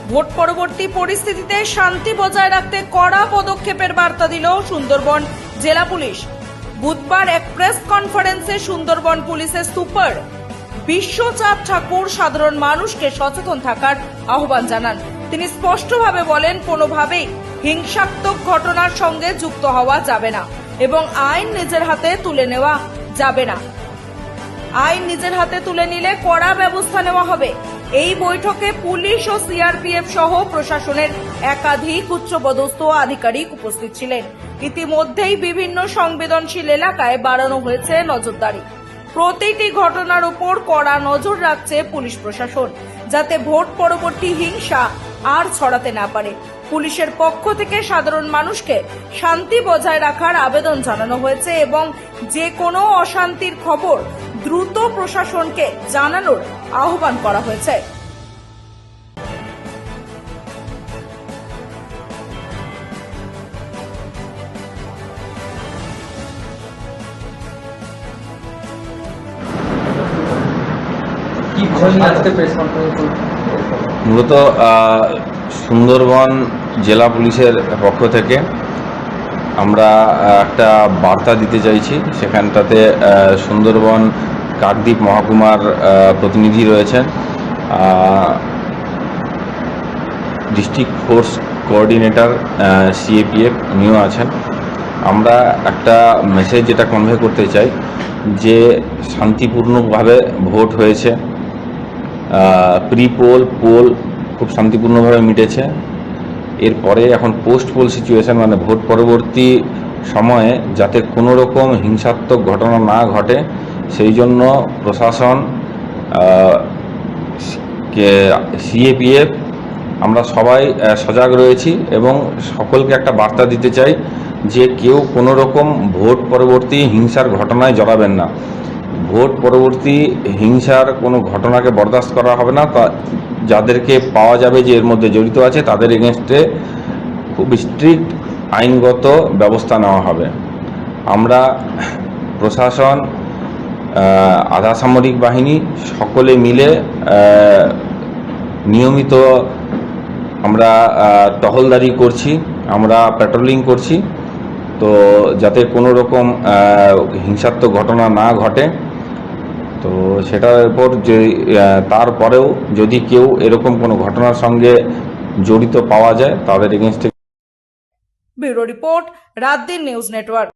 Vote পরবর্তী পরিস্থিতিতে শান্তি বজায় রাখতে কড়া পদক্ষেপের বার্তা দিল সুন্দরবন জেলা পুলিশ। বুধবার এক প্রেস কনফারেন্সে সুন্দরবন পুলিশের সুপার বিশ্বচাঁদ ঠাকুর সাধারণ মানুষকে সচেতন থাকার আহ্বান জানান। তিনি স্পষ্টভাবে বলেন, কোনোভাবেই হিংসাত্মক ঘটনার সঙ্গে যুক্ত হওয়া যাবে না এবং আইন নিজের হাতে তুলে নেওয়া যাবে না। আইন নিজের হাতে তুলে নিলে কড়া ব্যবস্থা নেওয়া হবে। এই বৈঠকে পুলিশ ও সিআরপিএফ সহ প্রশাসনের একাধিক উচ্চপদস্থ আধিকারিক উপস্থিত ছিলেন। ইতিমধ্যেই বিভিন্ন সংবেদনশীল এলাকায় বাড়ানো হয়েছে নজরদারি। প্রতিটি ঘটনার উপর কড়া নজর রাখছে পুলিশ প্রশাসন, যাতে ভোট পরবর্তী হিংসা আর ছড়াতে না পারে। পুলিশের পক্ষ থেকে সাধারণ মানুষকে শান্তি বজায় রাখার আবেদন জানানো হয়েছে এবং যে কোনো অশান্তির খবর দ্রুত প্রশাসনকে জানানোর আহ্বান করা হয়েছে। মূলত সুন্দরবন জেলা পুলিশের পক্ষ থেকে আমরা একটা বার্তা দিতে চাইছি। সেখানটাতে সুন্দরবন কাকদ্বীপ মহকুমার প্রতিনিধি রয়েছেন, ডিস্ট্রিক্ট ফোর্স কোঅর্ডিনেটর সিএপিএফ উনিও আছেন। আমরা একটা মেসেজ যেটা কনভে করতে চাই যে শান্তিপূর্ণভাবে ভোট হয়েছে, পোল খুব শান্তিপূর্ণভাবে মিটেছে। এরপরে এখন পোস্ট পোল সিচুয়েশন, মানে ভোট পরবর্তী সময়ে যাতে কোনো রকম হিংসাত্মক ঘটনা না ঘটে, সেই জন্য প্রশাসন, সিএপিএফ আমরা সবাই সজাগ রয়েছি এবং সকলকে একটা বার্তা দিতে চাই যে কেউ কোনো রকম ভোট পরবর্তী হিংসার ঘটনায় জড়াবেন না। ভোট পরবর্তী হিংসার কোনো ঘটনাকে বরদাস্ত করা হবে না। তা যাদেরকে পাওয়া যাবে যে এর মধ্যে জড়িত আছে, তাদের এগেনস্টে খুব স্ট্রিক্ট আইনগত ব্যবস্থা নেওয়া হবে। আমরা প্রশাসন, আধা সামরিক বাহিনী সকলে মিলে নিয়মিত আমরা টহলদারি করছি, আমরা প্যাট্রোলিং করছি, তো যাতে কোনো রকম হিংসাত্মক ঘটনা না ঘটে। তো সেটার উপর যে তারপরেও যদি কেউ এরকম কোনো ঘটনার সঙ্গে জড়িত পাওয়া যায়, তাদের এগেনস্টে। ব্যুরো রিপোর্ট, রাত দিন নিউজ নেটওয়ার্ক।